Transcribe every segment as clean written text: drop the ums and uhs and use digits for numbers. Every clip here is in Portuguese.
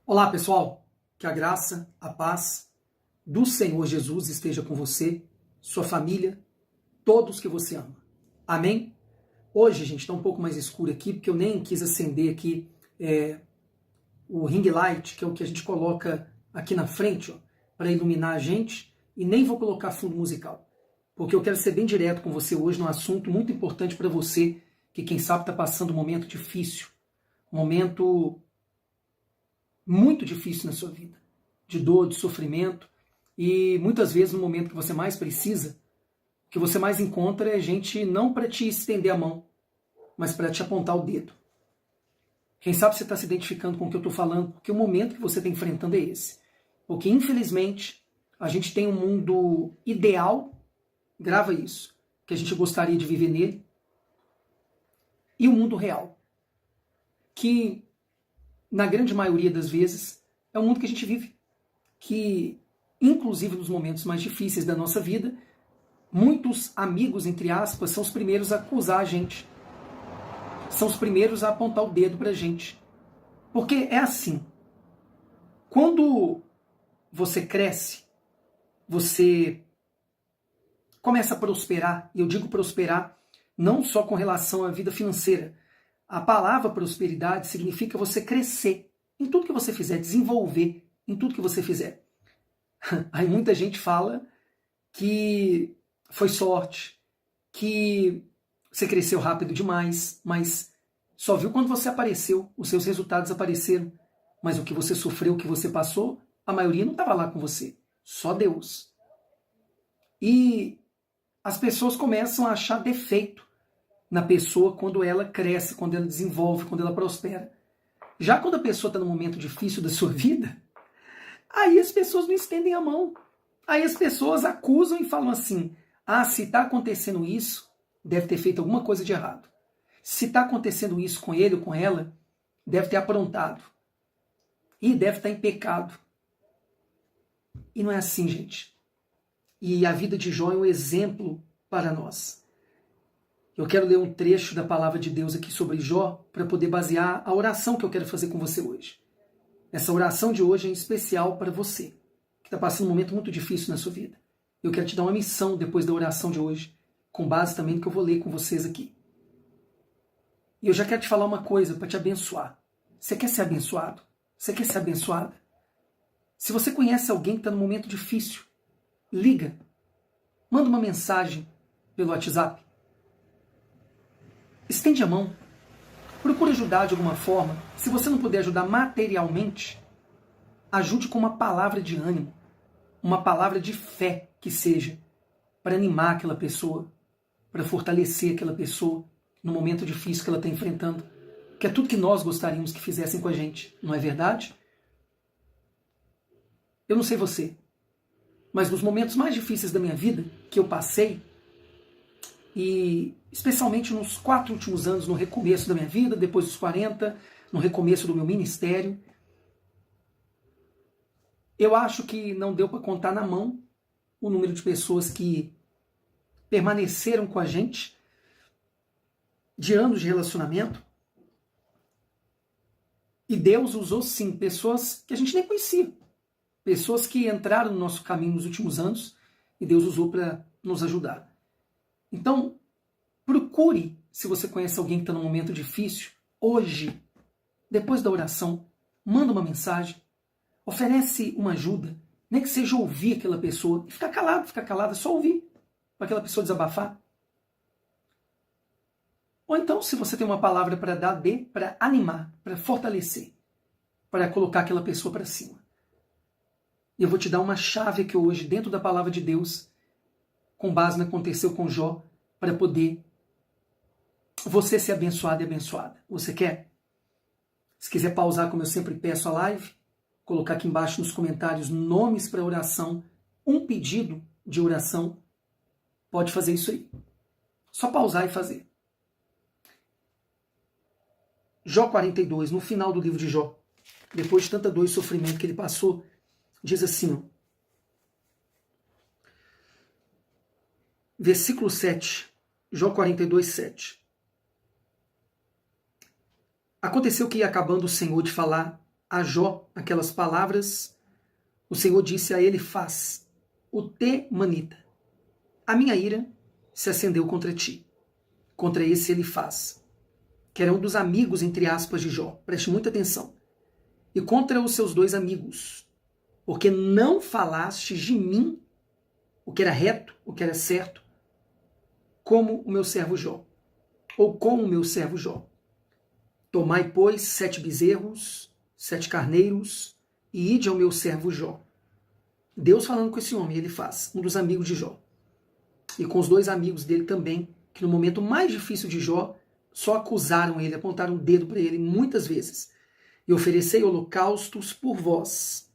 Olá, pessoal. Que a graça, a paz do Senhor Jesus esteja com você, sua família, todos que você ama. Amém? Hoje, gente, está um pouco mais escuro aqui, porque eu nem quis acender aqui o ring light, que é o que a gente coloca aqui na frente, para iluminar a gente, e nem vou colocar fundo musical, porque eu quero ser bem direto com você hoje num assunto muito importante para você, que quem sabe está passando um momento difícil, um momento muito difícil na sua vida, de dor, de sofrimento, e muitas vezes no momento que você mais precisa, o que você mais encontra é gente não para te estender a mão, mas para te apontar o dedo. Quem sabe você está se identificando com o que eu estou falando, porque o momento que você está enfrentando é esse. Porque infelizmente a gente tem um mundo ideal, grava isso, que a gente gostaria de viver nele, e o mundo real, que na grande maioria das vezes é o mundo que a gente vive, que inclusive nos momentos mais difíceis da nossa vida, muitos amigos, entre aspas, são os primeiros a acusar a gente, são os primeiros a apontar o dedo pra gente. Porque é assim, quando você cresce, você começa a prosperar, e eu digo prosperar não só com relação à vida financeira. A palavra prosperidade significa você crescer em tudo que você fizer, desenvolver em tudo que você fizer. Aí muita gente fala que foi sorte, que você cresceu rápido demais, mas só viu quando você apareceu, os seus resultados apareceram. Mas o que você sofreu, o que você passou, a maioria não estava lá com você, só Deus. E as pessoas começam a achar defeito na pessoa quando ela cresce, quando ela desenvolve, quando ela prospera. Já quando a pessoa está num momento difícil da sua vida, aí as pessoas não estendem a mão. Aí as pessoas acusam e falam assim, se está acontecendo isso, deve ter feito alguma coisa de errado. Se está acontecendo isso com ele ou com ela, deve ter aprontado. E deve estar em pecado. E não é assim, gente. E a vida de Jó é um exemplo para nós. Eu quero ler um trecho da palavra de Deus aqui sobre Jó para poder basear a oração que eu quero fazer com você hoje. Essa oração de hoje é em especial para você, que está passando um momento muito difícil na sua vida. Eu quero te dar uma missão depois da oração de hoje, com base também no que eu vou ler com vocês aqui. E eu já quero te falar uma coisa para te abençoar. Você quer ser abençoado? Você quer ser abençoada? Se você conhece alguém que está num momento difícil, liga. Manda uma mensagem pelo WhatsApp. Estende a mão. Procure ajudar de alguma forma. Se você não puder ajudar materialmente, ajude com uma palavra de ânimo, uma palavra de fé que seja, para animar aquela pessoa, para fortalecer aquela pessoa no momento difícil que ela está enfrentando, que é tudo que nós gostaríamos que fizessem com a gente, não é verdade? Eu não sei você, mas nos momentos mais difíceis da minha vida, que eu passei, e especialmente nos 4 últimos anos, no recomeço da minha vida, depois dos 40, no recomeço do meu ministério, eu acho que não deu para contar na mão o número de pessoas que permaneceram com a gente de anos de relacionamento. E Deus usou sim pessoas que a gente nem conhecia, pessoas que entraram no nosso caminho nos últimos anos e Deus usou para nos ajudar. Então, procure, se você conhece alguém que está num momento difícil, hoje, depois da oração, manda uma mensagem, oferece uma ajuda, nem que seja ouvir aquela pessoa, e ficar calada, só ouvir, para aquela pessoa desabafar. Ou então, se você tem uma palavra para dar, dê para animar, para fortalecer, para colocar aquela pessoa para cima. E eu vou te dar uma chave aqui hoje, dentro da palavra de Deus, com base no que aconteceu com Jó, para poder você ser abençoado e abençoada. Você quer? Se quiser pausar, como eu sempre peço a live, colocar aqui embaixo nos comentários nomes para oração, um pedido de oração, pode fazer isso aí. Só pausar e fazer. Jó 42, no final do livro de Jó, depois de tanta dor e sofrimento que ele passou, diz assim, versículo 7, Jó 42, 7. Aconteceu que ia acabando o Senhor de falar, a Jó aquelas palavras, o Senhor disse a Elifaz, o temanita: a minha ira se acendeu contra ti, contra esse Elifaz, que era um dos amigos, entre aspas, de Jó. Preste muita atenção. E contra os seus dois amigos, porque não falastes de mim o que era reto, o que era certo, como o meu servo Jó, ou como o meu servo Jó. Tomai, pois, 7 bezerros, 7 carneiros, e ide ao meu servo Jó. Deus falando com esse homem, Elifaz, um dos amigos de Jó. E com os dois amigos dele também, que no momento mais difícil de Jó, só acusaram ele, apontaram o dedo para ele muitas vezes. E oferecei holocaustos por vós,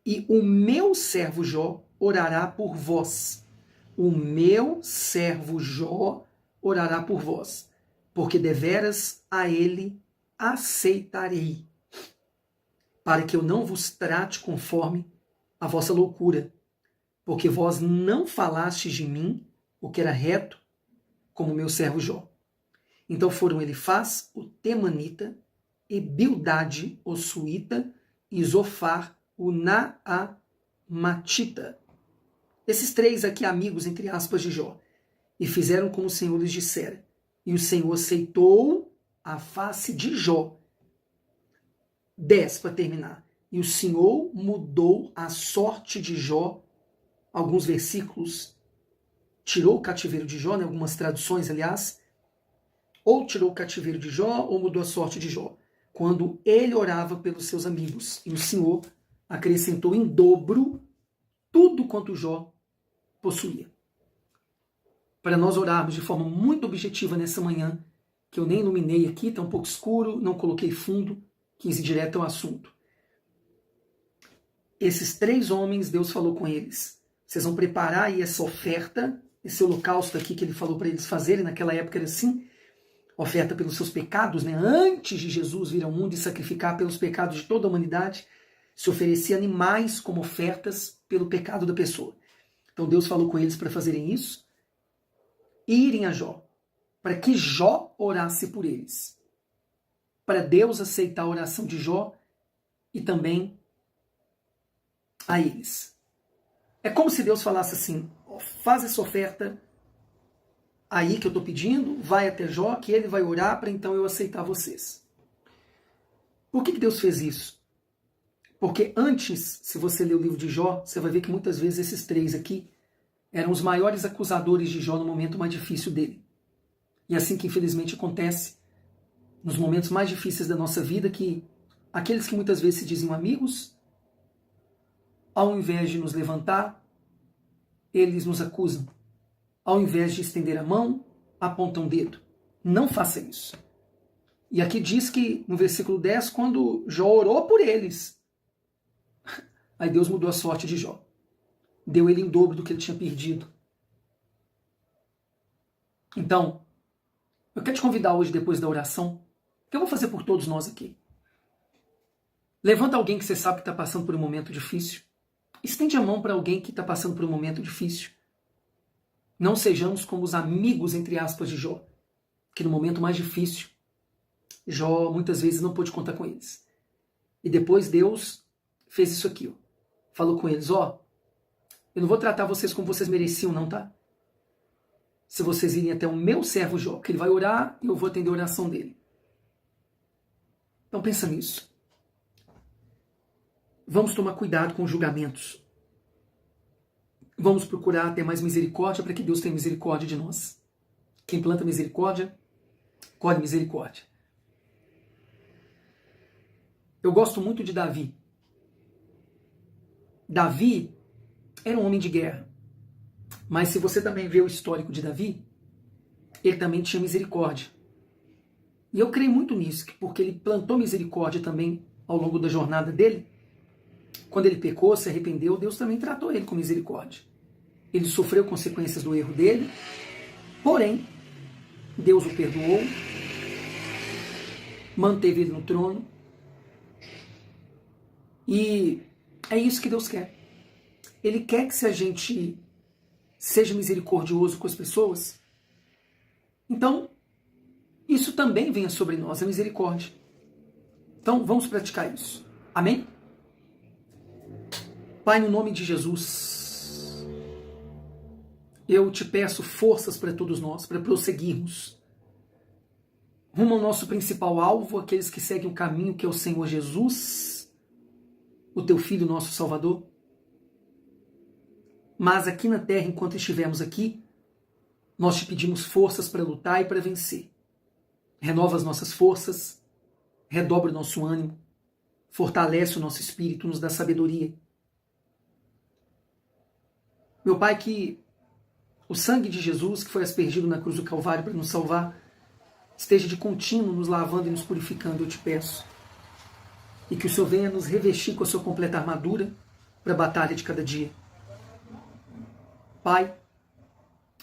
e o meu servo Jó orará por vós. O meu servo Jó orará por vós, porque deveras a ele aceitarei, para que eu não vos trate conforme a vossa loucura, porque vós não falastes de mim o que era reto, como meu servo Jó. Então foram Elifaz, o temanita, e Bildade, o suíta, e Zofar, o naamatita. Esses 3 aqui amigos, entre aspas, de Jó, e fizeram como o Senhor lhes dissera. E o Senhor aceitou a face de Jó. 10 para terminar. E o Senhor mudou a sorte de Jó. Alguns versículos, tirou o cativeiro de Jó, né? Algumas traduções, aliás, ou tirou o cativeiro de Jó, ou mudou a sorte de Jó, quando ele orava pelos seus amigos. E o Senhor acrescentou em dobro tudo quanto Jó possuía. Para nós orarmos de forma muito objetiva nessa manhã, que eu nem iluminei aqui, está um pouco escuro, não coloquei fundo, quis ir direto ao assunto. Esses 3 homens, Deus falou com eles: vocês vão preparar aí essa oferta, esse holocausto aqui que ele falou para eles fazerem, naquela época era assim, oferta pelos seus pecados, né? Antes de Jesus vir ao mundo e sacrificar pelos pecados de toda a humanidade, se oferecia animais como ofertas pelo pecado da pessoa. Então Deus falou com eles para fazerem isso e irem a Jó, para que Jó orasse por eles, para Deus aceitar a oração de Jó e também a eles. É como se Deus falasse assim: faz essa oferta aí que eu estou pedindo, vai até Jó, que ele vai orar para então eu aceitar vocês. Por que Deus fez isso? Porque antes, se você ler o livro de Jó, você vai ver que muitas vezes esses 3 aqui eram os maiores acusadores de Jó no momento mais difícil dele. E assim que infelizmente acontece nos momentos mais difíceis da nossa vida, que aqueles que muitas vezes se diziam amigos, ao invés de nos levantar, eles nos acusam. Ao invés de estender a mão, apontam o dedo. Não faça isso. E aqui diz que, no versículo 10, quando Jó orou por eles, aí Deus mudou a sorte de Jó. Deu ele em dobro do que ele tinha perdido. Então, eu quero te convidar hoje, depois da oração, que eu vou fazer por todos nós aqui. Levanta alguém que você sabe que está passando por um momento difícil. Estende a mão para alguém que está passando por um momento difícil. Não sejamos como os amigos, entre aspas, de Jó, que no momento mais difícil, Jó muitas vezes não pôde contar com eles. E depois Deus fez isso aqui, ó. Falou com eles: ó, eu não vou tratar vocês como vocês mereciam, não, tá? Se vocês irem até o meu servo Jó, que ele vai orar e eu vou atender a oração dele. Então pensa nisso. Vamos tomar cuidado com os julgamentos. Vamos procurar ter mais misericórdia para que Deus tenha misericórdia de nós. Quem planta misericórdia, colhe misericórdia. Eu gosto muito de Davi. Davi era um homem de guerra. Mas se você também vê o histórico de Davi, ele também tinha misericórdia. E eu creio muito nisso, porque ele plantou misericórdia também ao longo da jornada dele. Quando ele pecou, se arrependeu, Deus também tratou ele com misericórdia. Ele sofreu consequências do erro dele, porém, Deus o perdoou, manteve ele no trono, e é isso que Deus quer. Ele quer que, se a gente seja misericordioso com as pessoas, então isso também venha sobre nós, a misericórdia. Então vamos praticar isso. Amém? Pai, no nome de Jesus, eu te peço forças para todos nós, para prosseguirmos rumo ao nosso principal alvo, aqueles que seguem o caminho que é o Senhor Jesus, o teu Filho, nosso Salvador. Mas aqui na terra, enquanto estivermos aqui, nós te pedimos forças para lutar e para vencer. Renova as nossas forças, redobra o nosso ânimo, fortalece o nosso espírito, nos dá sabedoria. Meu Pai, que o sangue de Jesus, que foi aspergido na cruz do Calvário para nos salvar, esteja de contínuo nos lavando e nos purificando, eu te peço. E que o Senhor venha nos revestir com a sua completa armadura para a batalha de cada dia. Pai,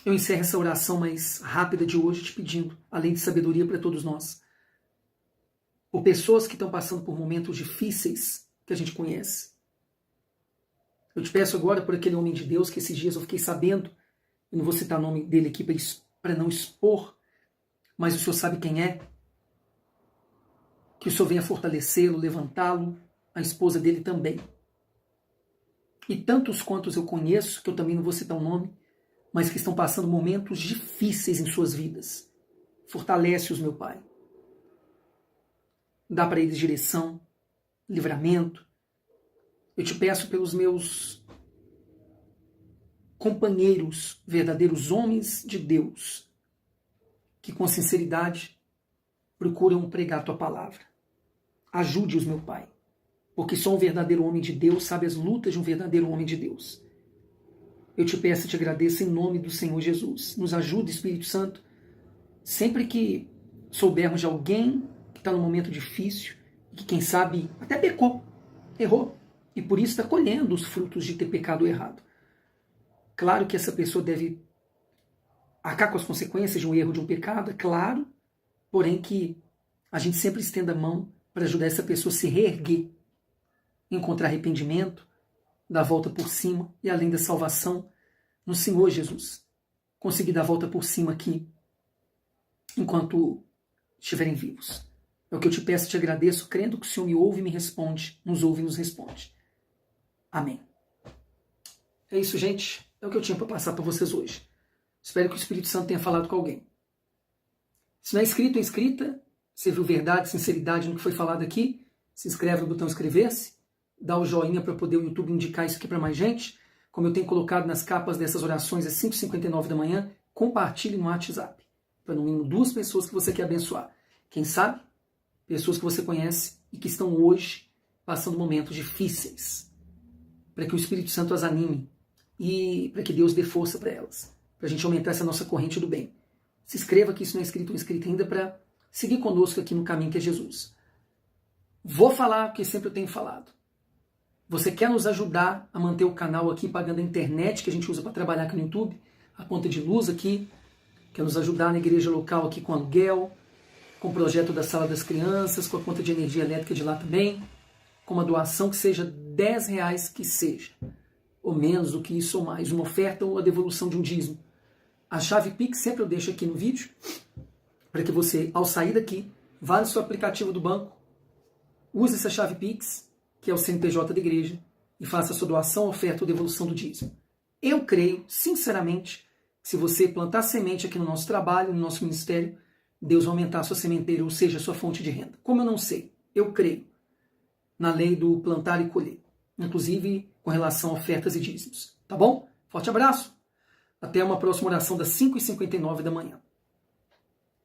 eu encerro essa oração mais rápida de hoje te pedindo, além de sabedoria para todos nós, por pessoas que estão passando por momentos difíceis que a gente conhece. Eu te peço agora por aquele homem de Deus que esses dias eu fiquei sabendo, eu não vou citar o nome dele aqui para não expor, mas o Senhor sabe quem é, que o Senhor venha fortalecê-lo, levantá-lo, a esposa dele também. E tantos quantos eu conheço, que eu também não vou citar o nome, mas que estão passando momentos difíceis em suas vidas. Fortalece-os, meu Pai. Dá para eles direção, livramento. Eu te peço pelos meus companheiros, verdadeiros homens de Deus, que com sinceridade procuram pregar a tua palavra. Ajude-os, meu Pai, porque só um verdadeiro homem de Deus sabe as lutas de um verdadeiro homem de Deus. Eu te peço e te agradeço em nome do Senhor Jesus. Nos ajude, Espírito Santo, sempre que soubermos de alguém que está num momento difícil, que quem sabe até pecou, errou, e por isso está colhendo os frutos de ter pecado errado. Claro que essa pessoa deve arcar com as consequências de um erro, de um pecado, é claro, porém que a gente sempre estenda a mão para ajudar essa pessoa a se reerguer, encontrar arrependimento, dar a volta por cima e além da salvação no Senhor Jesus. Conseguir dar a volta por cima aqui enquanto estiverem vivos. É o que eu te peço e te agradeço, crendo que o Senhor me ouve e me responde, nos ouve e nos responde. Amém. É isso, gente. É o que eu tinha para passar para vocês hoje. Espero que o Espírito Santo tenha falado com alguém. Se não é inscrito ou inscrita, você viu verdade, sinceridade no que foi falado aqui, se inscreve no botão inscrever-se, dá o joinha para poder o YouTube indicar isso aqui para mais gente. Como eu tenho colocado nas capas dessas orações às 5h59 da manhã, compartilhe no WhatsApp, para no mínimo 2 pessoas que você quer abençoar. Quem sabe, pessoas que você conhece e que estão hoje passando momentos difíceis, para que o Espírito Santo as anime e para que Deus dê força para elas, para a gente aumentar essa nossa corrente do bem. Se inscreva aqui, se não é inscrito ou inscrita ainda, para seguir conosco aqui no caminho que é Jesus. Vou falar o que sempre eu tenho falado. Você quer nos ajudar a manter o canal aqui pagando a internet que a gente usa para trabalhar aqui no YouTube, a conta de luz aqui, quer nos ajudar na igreja local aqui com aluguel, com o projeto da Sala das Crianças, com a conta de energia elétrica de lá também, com uma doação que seja R$10 que seja, ou menos do que isso ou mais, uma oferta ou a devolução de um dízimo. A chave Pix sempre eu deixo aqui no vídeo, para que você, ao sair daqui, vá no seu aplicativo do banco, use essa chave Pix, que é o CNPJ da igreja, e faça a sua doação, oferta ou devolução do dízimo. Eu creio, sinceramente, que se você plantar semente aqui no nosso trabalho, no nosso ministério, Deus vai aumentar a sua sementeira, ou seja, a sua fonte de renda. Como eu não sei, eu creio na lei do plantar e colher, inclusive com relação a ofertas e dízimos. Tá bom? Forte abraço! Até uma próxima oração das 5h59 da manhã.